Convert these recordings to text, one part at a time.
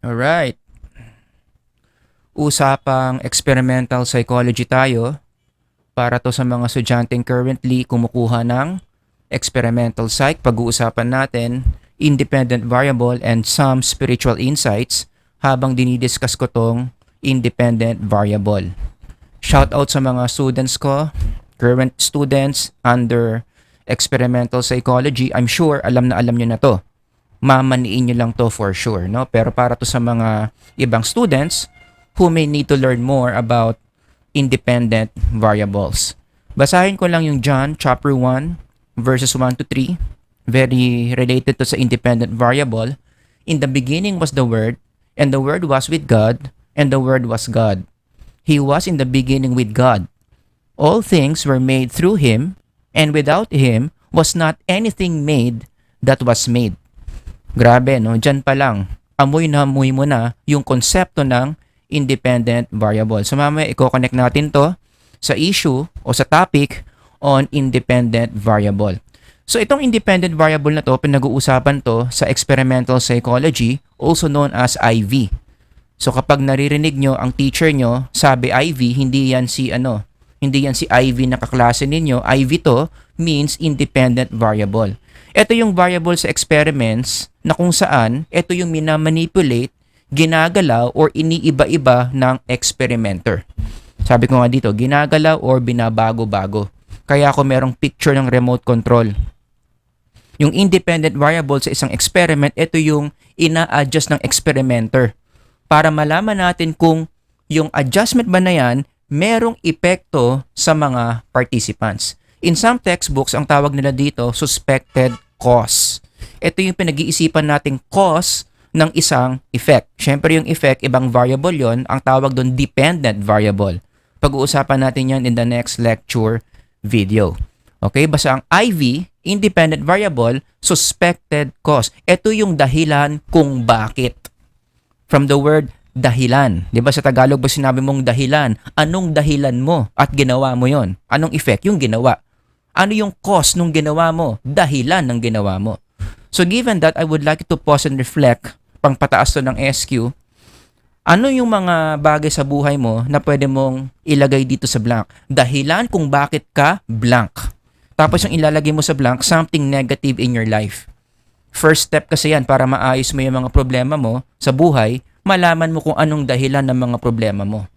Alright, usapang experimental psychology tayo para to sa mga estudyanteng currently kumukuha ng experimental psych. Pag-uusapan natin independent variable and some spiritual insights habang dinidiscuss ko tong independent variable. Shout out sa mga students ko, current students under experimental psychology. I'm sure alam na alam nyo na to. Mamaniin nyo lang to for sure, no? Pero para to sa mga ibang students who may need to learn more about independent variables. Basahin ko lang yung John chapter 1 verses 1 to 3. Very related to sa independent variable. In the beginning was the Word, and the Word was with God, and the Word was God. He was in the beginning with God. All things were made through Him, and without Him was not anything made that was made. Grabe, no? Diyan pa lang, amoy na amoy mo na yung konsepto ng independent variable. So mamaya i-connect natin to sa issue o sa topic on independent variable. So itong independent variable na to, pinag-uusapan to sa experimental psychology, also known as IV. So kapag naririnig nyo ang teacher nyo, sabi IV, hindi yan si IV na kaklase ninyo. IV to means independent variable. Ito yung variable sa experiments na kung saan ito yung minamanipulate, ginagalaw or iniiba-iba ng experimenter. Sabi ko nga dito, ginagalaw or binabago-bago. Kaya ako merong picture ng remote control. Yung independent variable sa isang experiment, ito yung ina-adjust ng experimenter para malaman natin kung yung adjustment ba na yan merong epekto sa mga participants. In some textbooks, ang tawag nila dito, suspected cause. Ito yung pinag-iisipan nating cause ng isang effect. Siyempre yung effect, ibang variable yon, ang tawag doon dependent variable. Pag-uusapan natin yan in the next lecture video. Okay, basta ang IV, independent variable, suspected cause. Ito yung dahilan kung bakit. From the word dahilan. Di ba sa Tagalog ba sinabi mong dahilan? Anong dahilan mo at ginawa mo yon? Anong effect? Yung ginawa. Ano yung cause nung ginawa mo? Dahilan ng ginawa mo. So given that, I would like you to pause and reflect, pang pataas to ng SQ, ano yung mga bagay sa buhay mo na pwede mong ilagay dito sa blank? Dahilan kung bakit ka blank. Tapos yung ilalagay mo sa blank, something negative in your life. First step kasi yan para maayos mo yung mga problema mo sa buhay, malaman mo kung anong dahilan ng mga problema mo.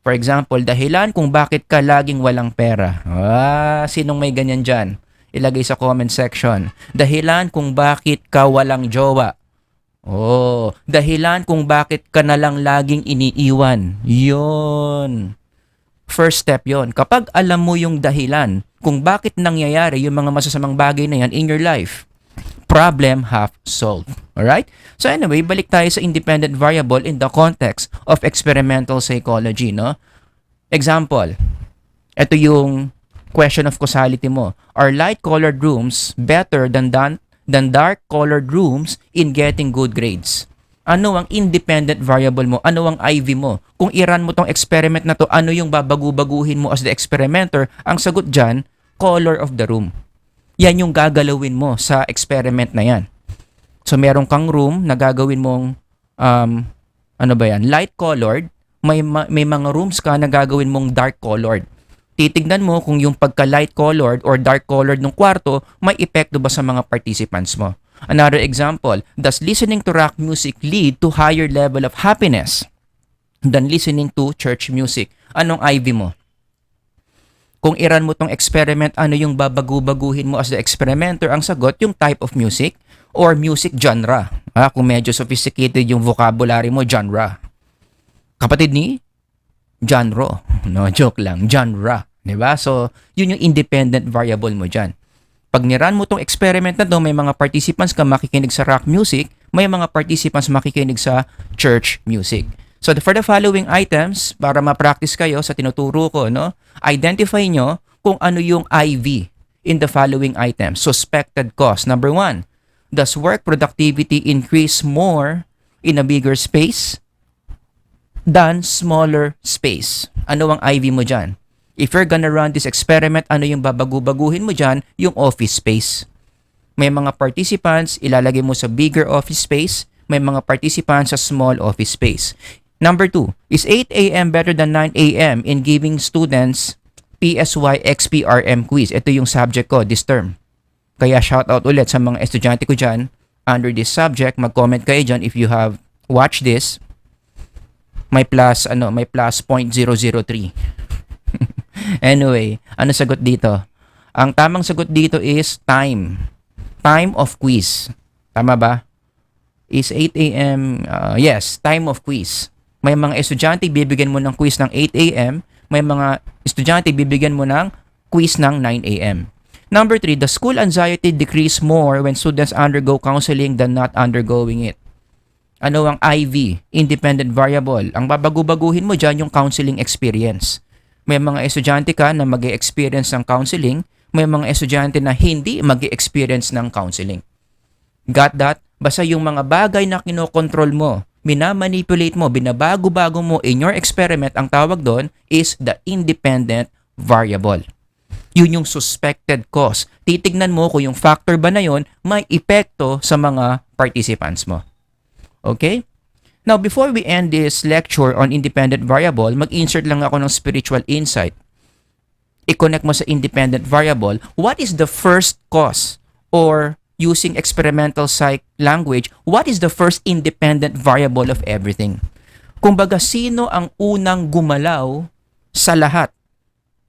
For example, dahilan kung bakit ka laging walang pera. Sinong may ganyan dyan? Ilagay sa comment section. Dahilan kung bakit ka walang jowa. Dahilan kung bakit ka na lang laging iniiwan. Yun. First step yon. Kapag alam mo yung dahilan kung bakit nangyayari yung mga masasamang bagay na yan in your life, problem half solved. Alright? So anyway, balik tayo sa independent variable in the context of experimental psychology, no? Example, ito yung question of causality mo. Are light-colored rooms better than dark-colored rooms in getting good grades? Ano ang independent variable mo? Ano ang IV mo? Kung i-run mo tong experiment na to, ano yung babagu-baguhin mo as the experimenter? Ang sagot dyan, color of the room. Yan yung gagalawin mo sa experiment na yan. So meron kang room na gagawin mong light-colored. May mga rooms ka na gagawin mong dark-colored. Titignan mo kung yung pagka-light-colored or dark-colored ng kwarto may epekto ba sa mga participants mo. Another example, does listening to rock music lead to higher level of happiness than listening to church music? Anong IV mo? Kung i-run mo tong experiment, ano yung babagu-baguhin mo as the experimenter? Ang sagot, yung type of music or music genre. Kung medyo sophisticated yung vocabulary mo, genre. Kapatid ni genre. No, joke lang. Genre. Diba? So, yun yung independent variable mo dyan. Pag niran mo tong experiment na to, may mga participants ka makikinig sa rock music, may mga participants makikinig sa church music. So for the following items, para ma-practice kayo sa tinuturo ko, no? Identify nyo kung ano yung IV in the following items. Suspected cause. Number 1, does work productivity increase more in a bigger space than smaller space? Ano ang IV mo dyan? If you're gonna run this experiment, ano yung babagu-baguhin mo dyan? Yung office space. May mga participants, ilalagay mo sa bigger office space. may mga participants sa small office space. Number 2, is 8 a.m. better than 9 a.m. in giving students PSY XPRM quiz? Ito yung subject ko this term. Kaya shoutout ulit sa mga estudyante ko dyan under this subject. Mag-comment kayo dyan if you have watched this. May plus 0.003. Anyway, ano sagot dito? Ang tamang sagot dito is time. Time of quiz. Tama ba? Is 8 a.m. Yes, time of quiz. May mga estudyante bibigyan mo ng quiz ng 8 a.m. May mga estudyante bibigyan mo ng quiz ng 9 a.m. Number 3, the school anxiety decrease more when students undergo counseling than not undergoing it. Ano ang IV? Independent variable. Ang babago-baguhin mo dyan yung counseling experience. May mga estudyante ka na mag-experience ng counseling. May mga estudyante na hindi mag-experience ng counseling. Got that? Basta yung mga bagay na kinokontrol mo, minamanipulate mo, binabago-bago mo in your experiment, ang tawag doon is the independent variable. Yun yung suspected cause. Titignan mo kung yung factor ba na yun may epekto sa mga participants mo. Okay? Now, before we end this lecture on independent variable, mag-insert lang ako ng spiritual insight. I-connect mo sa independent variable. What is the first cause? Or using experimental psych language, what is the first independent variable of everything? Kumbaga, sino ang unang gumalaw sa lahat?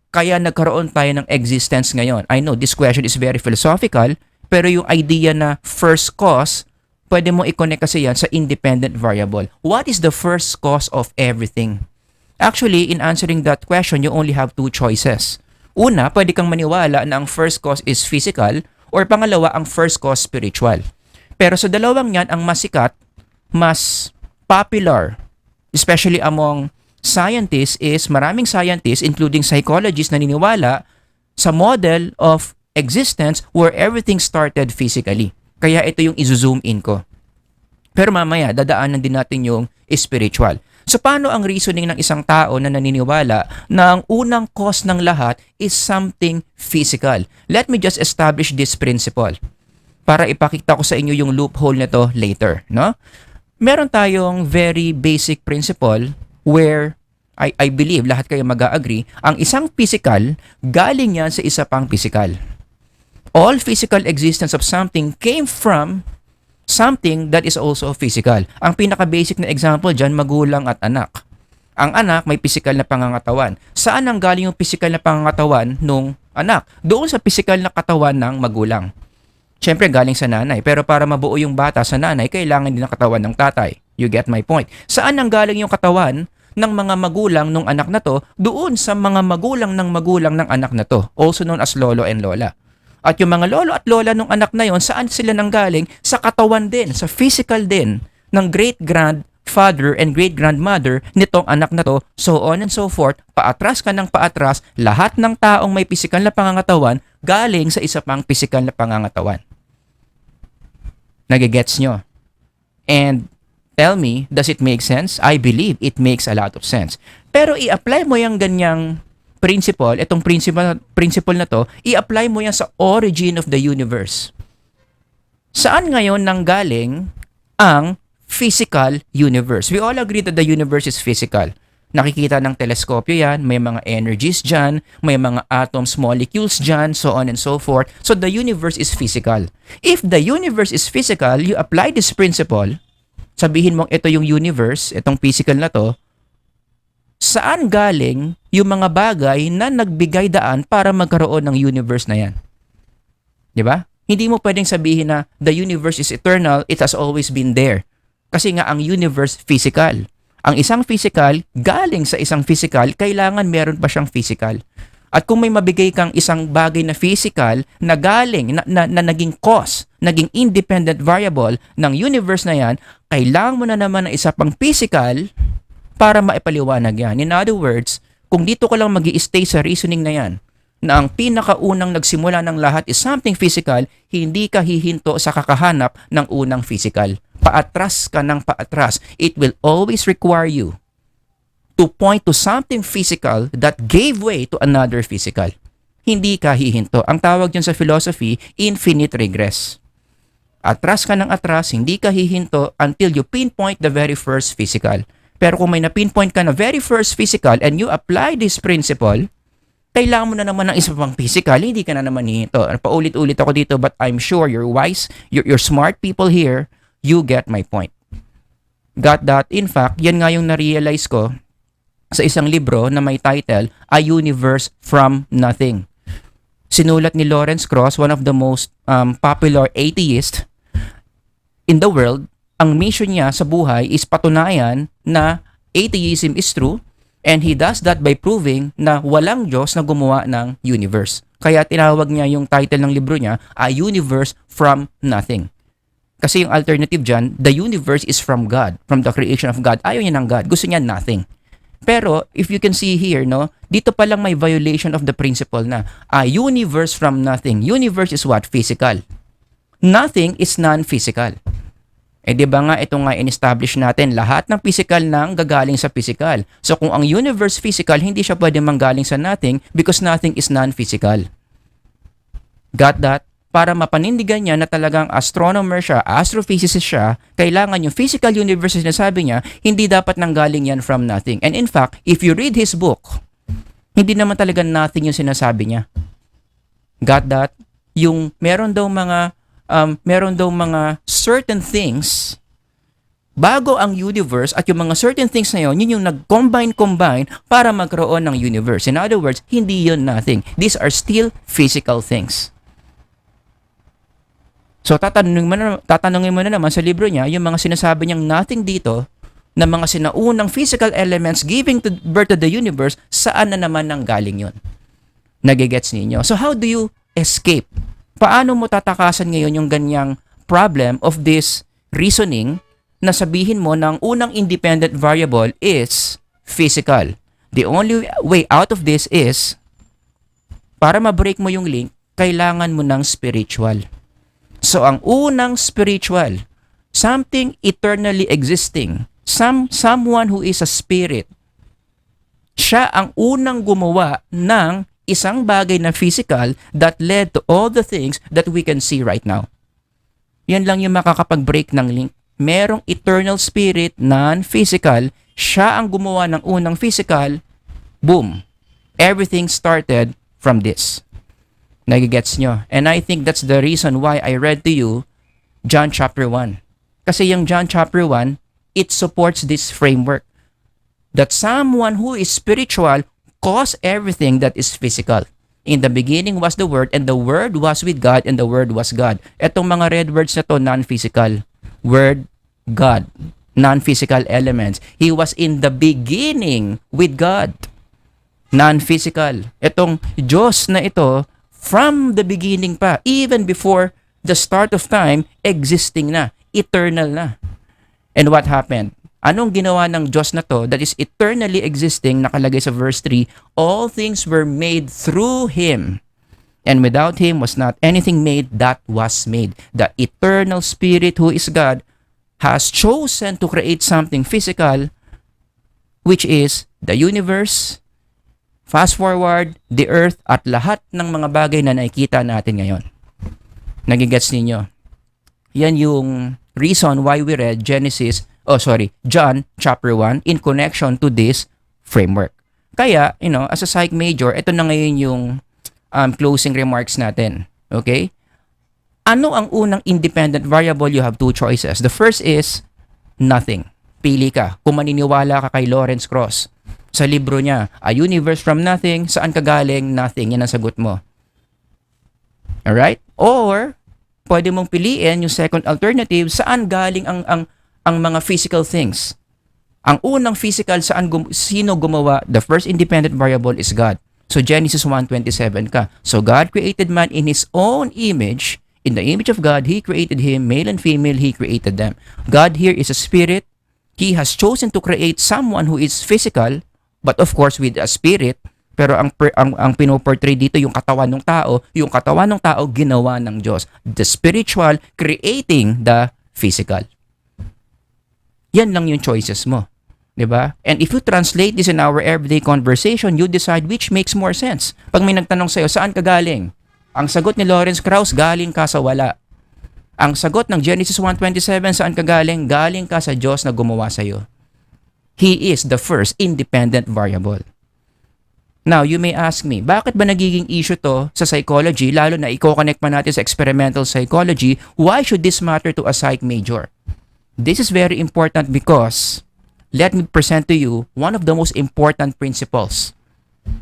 Kaya nagkaroon tayo ng existence ngayon. I know this question is very philosophical, pero yung idea na first cause, pwede mo i-connect kasi yan sa independent variable. What is the first cause of everything? Actually, in answering that question, you only have two choices. Una, pwede kang maniwala na ang first cause is physical, or pangalawa, ang first cause spiritual. Pero sa dalawang yan, ang mas sikat, mas popular, especially among scientists, is maraming scientists, including psychologists, naniniwala sa model of existence where everything started physically. Kaya ito yung izo-zoom in ko. Pero mamaya, dadaanan din natin yung spiritual. So paano ang reasoning ng isang tao na naniniwala na ang unang cause ng lahat is something physical? Let me just establish this principle para ipakita ko sa inyo yung loophole nito later, no? Meron tayong very basic principle where I believe lahat kayo mag-agree, ang isang physical galing yan sa isa pang physical. All physical existence of something came from something that is also physical. Ang pinaka-basic na example dyan, magulang at anak. Ang anak may physical na pangangatawan. Saan ang galing yung physical na pangangatawan nung anak? Doon sa physical na katawan ng magulang. Siyempre, galing sa nanay. Pero para mabuo yung bata sa nanay, kailangan din ng katawan ng tatay. You get my point. Saan ang galing yung katawan ng mga magulang nung anak na to? Doon sa mga magulang ng anak na to. Also known as lolo and lola. At yung mga lolo at lola nung anak na yon, saan sila nanggaling? Sa katawan din, sa physical din ng great-grandfather and great-grandmother nitong anak na to, so on and so forth. Paatras ka ng paatras, lahat ng taong may physical na pangangatawan galing sa isa pang physical na pangangatawan. Nagigets nyo? And tell me, does it make sense? I believe it makes a lot of sense. Pero i-apply mo yung ganyang principle, itong principle na to, i-apply mo yan sa origin of the universe. Saan ngayon nanggaling ang physical universe? We all agree that the universe is physical. Nakikita ng teleskopyo yan, may mga energies dyan, may mga atoms, molecules dyan, so on and so forth. So the universe is physical. If the universe is physical, you apply this principle, sabihin mong ito yung universe, itong physical na to, saan galing yung mga bagay na nagbigay daan para magkaroon ng universe na yan? Di ba? Hindi mo pwedeng sabihin na the universe is eternal, it has always been there. Kasi nga ang universe physical. Ang isang physical, galing sa isang physical, kailangan meron pa siyang physical. At kung may mabigay kang isang bagay na physical na galing, na naging cause, naging independent variable ng universe na yan, kailangan mo na naman ng isa pang physical para maipaliwanag yan. In other words, kung dito ka lang mag-i-stay sa reasoning na yan, na ang pinakaunang nagsimula ng lahat is something physical, hindi ka hihinto sa kakahanap ng unang physical. Paatras ka ng paatras. It will always require you to point to something physical that gave way to another physical. Hindi ka hihinto. Ang tawag dyan sa philosophy, infinite regress. Atras ka ng atras, hindi ka hihinto until you pinpoint the very first physical. Pero kung may na-pinpoint ka na very first physical and you apply this principle, kailangan mo na naman ng isa pang physical, hindi ka na naman hihinto. Paulit-ulit ako dito, but I'm sure you're wise, you're smart people here, you get my point. Got that? In fact, yan nga yung na-realize ko sa isang libro na may title, A Universe from Nothing. Sinulat ni Lawrence Krauss, one of the most popular atheists in the world. Ang mission niya sa buhay is patunayan na atheism is true, and he does that by proving na walang Diyos na gumawa ng universe. Kaya tinawag niya yung title ng libro niya, A Universe from Nothing. Kasi yung alternative dyan, the universe is from God, from the creation of God. Ayaw niya ng God, gusto niya nothing. Pero if you can see here, no, dito pa lang may violation of the principle na a universe from nothing. Universe is what? Physical. Nothing is non-physical. Eh di ba nga ito nga in-establish natin, lahat ng physical nang gagaling sa physical. So kung ang universe physical, hindi siya pwede manggaling sa nothing because nothing is non-physical. Got that? Para mapanindigan niya na talagang astronomer siya, astrophysicist siya, kailangan yung physical universe na sinasabi niya, hindi dapat nanggaling yan from nothing. And in fact, if you read his book, hindi naman talaga nothing yung sinasabi niya. Got that? Yung meron daw mga certain things bago ang universe at yung mga certain things na yun yung nag-combine para magkaroon ng universe. In other words, hindi yun nothing. These are still physical things. So tatanungin mo na naman sa libro niya, yung mga sinasabi niyang nothing dito, na mga sinaunang physical elements giving to birth to the universe, saan na naman nanggaling yun? Nagigets ninyo? So how do you escape? Paano mo tatakasan ngayon yung ganyang problem of this reasoning na sabihin mo na ang unang independent variable is physical? The only way out of this is, para ma-break mo yung link, kailangan mo ng spiritual. So, ang unang spiritual, something eternally existing, someone who is a spirit, siya ang unang gumawa ng isang bagay na physical that led to all the things that we can see right now. Yan lang yung makakapag-break ng link. Merong eternal spirit, non-physical, siya ang gumawa ng unang physical, boom. Everything started from this. Nagigets nyo? And I think that's the reason why I read to you John chapter 1. Kasi yung John chapter 1, it supports this framework. That someone who is spiritual caused everything that is physical. In the beginning was the Word, and the Word was with God, and the Word was God. Etong mga red words na to, non-physical. Word, God. Non-physical elements. He was in the beginning with God. Non-physical. Etong Diyos na ito, from the beginning pa, even before the start of time, existing na, eternal na. And what happened? Anong ginawa ng Diyos na to that is eternally existing, nakalagay sa verse 3, all things were made through Him, and without Him was not anything made that was made. The eternal Spirit who is God has chosen to create something physical, which is the universe. Fast forward, the earth at lahat ng mga bagay na nakikita natin ngayon. Nagigets ninyo? Yan yung reason why we read John chapter 1 in connection to this framework. Kaya, as a psych major, ito na ngayon yung closing remarks natin. Okay? Ano ang unang independent variable? You have two choices. The first is nothing. Pili ka. Kung maniniwala ka kay Lawrence Krauss, sa libro niya, A Universe from Nothing, saan ka galing? Nothing. Yan ang sagot mo. Alright? Or, pwede mong piliin yung second alternative, saan galing ang mga physical things. Ang unang physical, sino gumawa? The first independent variable is God. So, Genesis 1:27 ka. So, God created man in His own image. In the image of God, He created him. Male and female, He created them. God here is a spirit. He has chosen to create someone who is physical, but of course with a spirit. Pero ang pinoportray dito yung katawan ng tao. Yung katawan ng tao ginawa ng Diyos. The spiritual creating the physical. Yan lang yung choices mo. 'Di ba? And if you translate this in our everyday conversation, you decide which makes more sense. Pag may nagtanong sa'yo, saan ka galing? Ang sagot ni Lawrence Krauss, galing ka sa wala. Ang sagot ng Genesis 1:27, saan ka galing? Galing ka sa Diyos na gumawa sa'yo. He is the first independent variable. Now, you may ask me, bakit ba nagiging issue to sa psychology, lalo na i-connect pa natin sa experimental psychology? Why should this matter to a psych major? This is very important because let me present to you one of the most important principles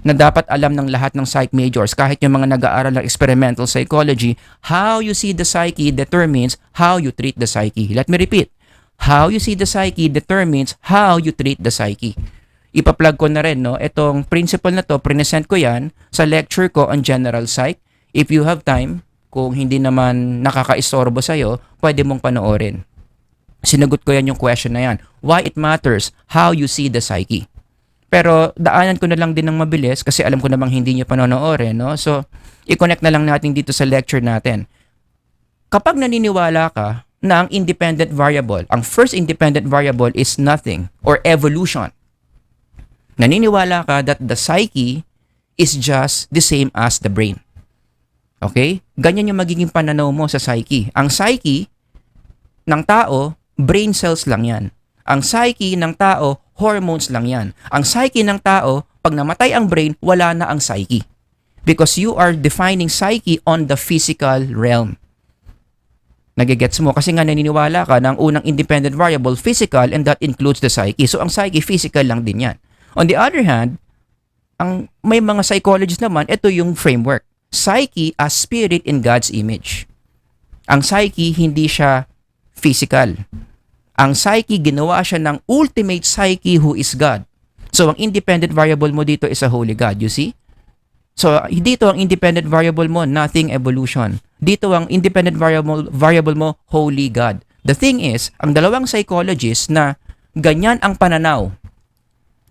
na dapat alam ng lahat ng psych majors, kahit yung mga nag-aaral ng experimental psychology. How you see the psyche determines how you treat the psyche. Let me repeat. How you see the psyche determines how you treat the psyche. Ipa-plug ko na rin, no? Itong principle na to, present ko yan sa lecture ko on general psych. If you have time, kung hindi naman nakakaistorbo sa'yo, pwede mong panoorin. Sinagot ko yan yung question na yan. Why it matters how you see the psyche. Pero daanan ko na lang din ng mabilis kasi alam ko namang hindi nyo panonoorin, no? So, i-connect na lang natin dito sa lecture natin. Kapag naniniwala ka na ang independent variable, ang first independent variable is nothing or evolution, naniniwala ka that the psyche is just the same as the brain. Okay? Ganyan yung magiging pananaw mo sa psyche. Ang psyche ng tao, brain cells lang yan. Ang psyche ng tao, hormones lang yan. Ang psyche ng tao, pag namatay ang brain, wala na ang psyche. Because you are defining psyche on the physical realm. Nagigets mo? Kasi nga naniniwala ka na ang unang independent variable, physical, and that includes the psyche. So ang psyche, physical lang din yan. On the other hand, may mga psychologists naman, ito yung framework. Psyche as spirit in God's image. Ang psyche, hindi siya physical. Ang psyche, ginawa siya ng ultimate psyche who is God. So, ang independent variable mo dito is a holy God, you see? So, dito ang independent variable mo, nothing evolution. Dito ang independent variable mo, holy God. The thing is, ang dalawang psychologists na ganyan ang pananaw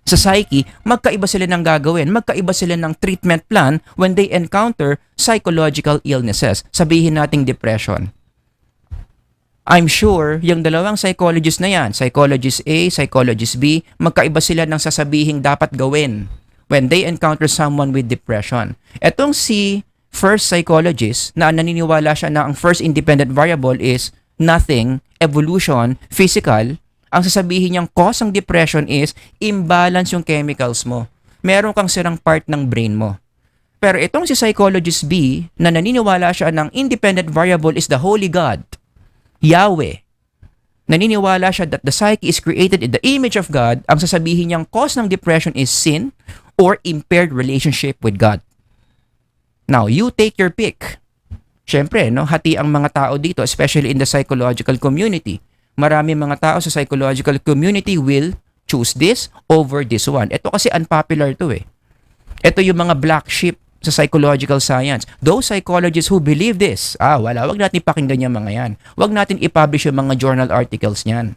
sa psyche, magkaiba sila ng gagawin, magkaiba sila ng treatment plan when they encounter psychological illnesses. Sabihin nating depression. I'm sure yung dalawang psychologist na yan, psychologist A, psychologist B, magkaiba sila ng sasabihing dapat gawin when they encounter someone with depression. Etong si first psychologist na naniniwala siya na ang first independent variable is nothing, evolution, physical, ang sasabihin niyang cause ng depression is imbalance yung chemicals mo. Meron kang sirang part ng brain mo. Pero itong si psychologist B na naniniwala siya ng independent variable is the holy God, Yahweh. Naniniwala siya that the psyche is created in the image of God. Ang sasabihin niyang cause ng depression is sin or impaired relationship with God. Now, you take your pick. Siyempre, no, hati ang mga tao dito, especially in the psychological community. Marami mga tao sa psychological community will choose this over this one. Ito kasi unpopular to eh. Ito yung mga black sheep sa psychological science. Those psychologists who believe this, wag natin pakinggan yung mga yan. Wag natin i-publish yung mga journal articles niyan.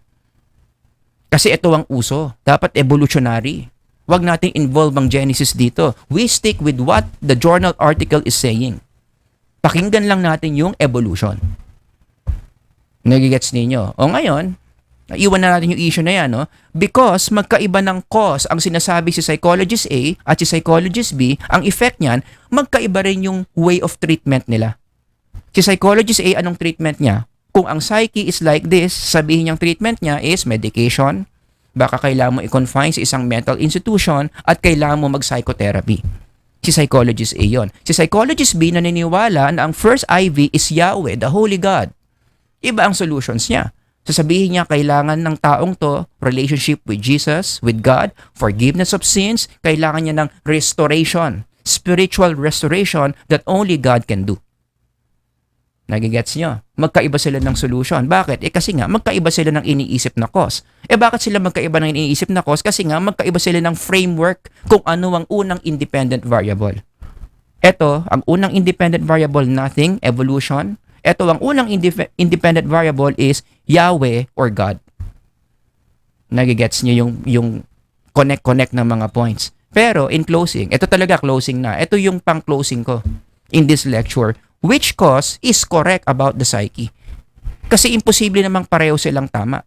Kasi ito ang uso. Dapat evolutionary. Wag natin involve ang Genesis dito. We stick with what the journal article is saying. Pakinggan lang natin yung evolution. Nagigets ninyo? O ngayon, naiwan na natin yung issue na yan, no? Because magkaiba ng cause ang sinasabi si psychologist A at si psychologist B, ang effect niyan, magkaiba rin yung way of treatment nila. Si psychologist A, anong treatment niya? Kung ang psyche is like this, sabihin niyang treatment niya is medication, baka kailangan mo i-confine sa isang mental institution at kailangan mo mag-psychotherapy. Si psychologist A yon. Si psychologist B naniniwala na ang first IV is Yahweh, the Holy God. Iba ang solutions niya. Sasabihin niya, kailangan ng taong to relationship with Jesus, with God, forgiveness of sins, kailangan niya ng restoration, spiritual restoration that only God can do. Nagigets niyo? Magkaiba sila ng solution. Bakit? Kasi nga, magkaiba sila ng iniisip na cause. Bakit sila magkaiba ng iniisip na cause? Kasi nga, magkaiba sila ng framework kung ano ang unang independent variable. Ito, ang unang independent variable, nothing, evolution. Ito, ang unang independent variable is Yahweh or God. Nagigets niyo yung connect ng mga points. Pero in closing, ito talaga closing na. Ito yung pang-closing ko in this lecture. Which cause is correct about the psyche? Kasi imposible namang pareho silang tama.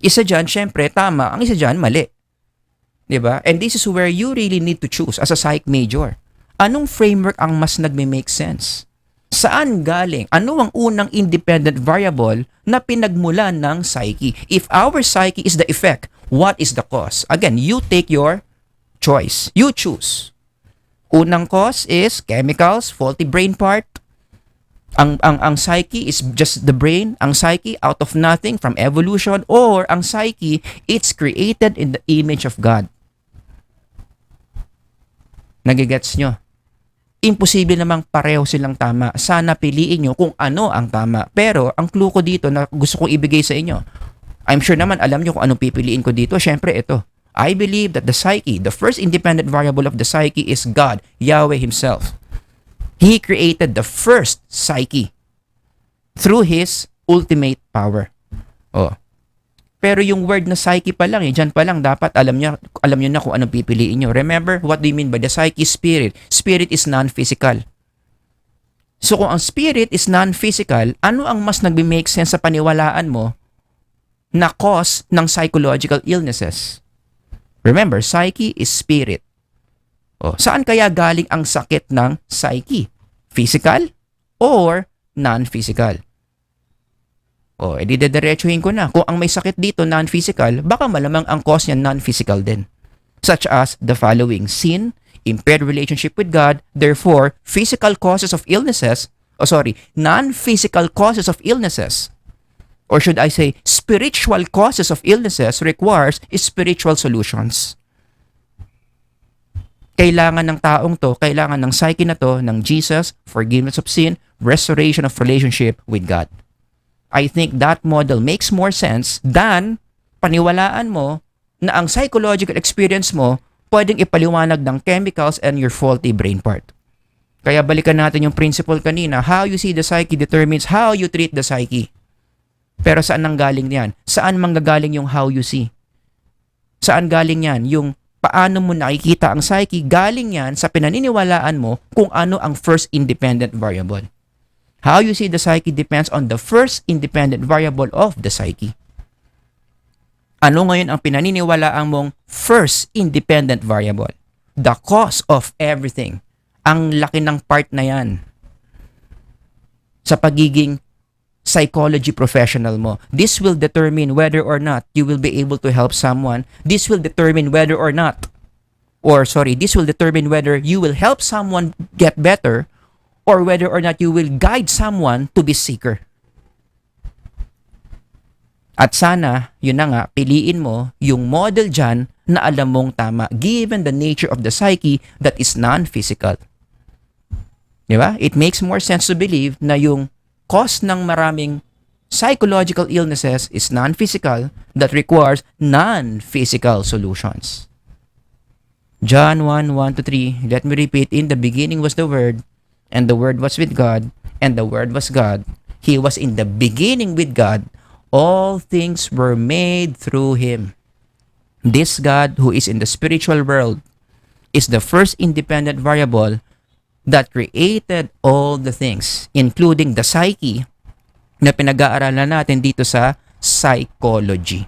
Isa dyan, syempre, tama. Ang isa dyan, mali. Diba? And this is where you really need to choose as a psych major. Anong framework ang mas nagme-make sense? Saan galing? Ano ang unang independent variable na pinagmulan ng psyche? If our psyche is the effect, what is the cause? Again, you take your choice. You choose. Unang cause is chemicals, faulty brain part. Ang psyche is just the brain. Ang psyche out of nothing from evolution, or ang psyche, it's created in the image of God. Nagigets nyo? Imposible namang pareho silang tama. Sana piliin nyo kung ano ang tama. Pero ang clue ko dito na gusto kong ibigay sa inyo, I'm sure naman alam nyo kung anong pipiliin ko dito. Syempre ito. I believe that the psyche, the first independent variable of the psyche is God, Yahweh Himself. He created the first psyche through His ultimate power. Oh. Pero yung word na psyche pa lang, dyan pa lang dapat alam nyo na kung anong pipiliin nyo. Remember, what do you mean by the psyche? Spirit. Spirit is non-physical. So kung ang spirit is non-physical, ano ang mas nagbe-make sense sa paniwalaan mo na cause ng psychological illnesses? Remember, psyche is spirit. Oh, saan kaya galing ang sakit ng psyche? Physical or non-physical? O, edi dediretsuhin ko na. Kung ang may sakit dito, non-physical, baka malamang ang cause niya non-physical din. Such as the following: sin, impaired relationship with God, therefore, physical causes of illnesses, non-physical causes of illnesses, or should I say, spiritual causes of illnesses requires spiritual solutions. Kailangan ng taong to, kailangan ng psyche na to, ng Jesus, forgiveness of sin, restoration of relationship with God. I think that model makes more sense than paniwalaan mo na ang psychological experience mo pwedeng ipaliwanag ng chemicals and your faulty brain part. Kaya balikan natin yung principle kanina, how you see the psyche determines how you treat the psyche. Pero saan nanggaling yan? Saan manggagaling yung how you see? Saan galing yan? Yung paano mo nakikita ang psyche, galing yan sa pinaniniwalaan mo kung ano ang first independent variable. How you see the psyche depends on the first independent variable of the psyche. Ano ngayon ang pinaniniwalaan mong first independent variable? The cause of everything. Ang laki ng part na yan sa pagiging psychology professional mo. This will determine whether or not you will be able to help someone. This will determine whether or not, this will determine whether you will help someone get better or whether or not you will guide someone to be sicker. At sana, yun na nga, piliin mo yung model dyan na alam mong tama given the nature of the psyche that is non-physical. Diba? It makes more sense to believe na yung cause ng maraming psychological illnesses is non-physical that requires non-physical solutions. John 1:1-3, let me repeat, in the beginning was the Word, and the Word was with God, and the Word was God. He was in the beginning with God. All things were made through Him. This God who is in the spiritual world is the first independent variable that created all the things, including the psyche na pinag-aaralan natin dito sa psychology.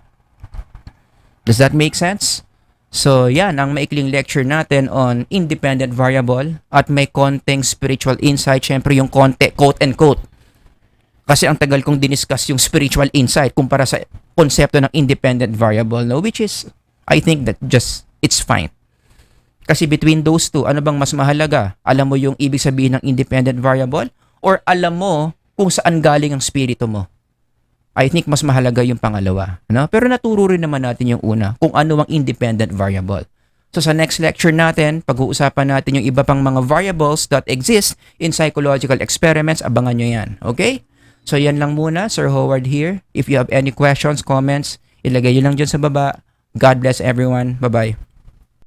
Does that make sense? So, yan ang maikling lecture natin on independent variable at may konting spiritual insight. Syempre yung konti, quote and quote. Kasi ang tagal kong diniscuss yung spiritual insight kumpara sa konsepto ng independent variable, no? Which is, I think that just, it's fine. Kasi between those two, ano bang mas mahalaga? Alam mo yung ibig sabihin ng independent variable? Or alam mo kung saan galing ang spirito mo? I think mas mahalaga yung pangalawa. No? Pero naturo rin naman natin yung una, kung ano ang independent variable. So sa next lecture natin, pag-uusapan natin yung iba pang mga variables that exist in psychological experiments. Abangan nyo yan. Okay? So yan lang muna. Sir Howard here. If you have any questions, comments, ilagay nyo lang dyan sa baba. God bless everyone. Bye-bye.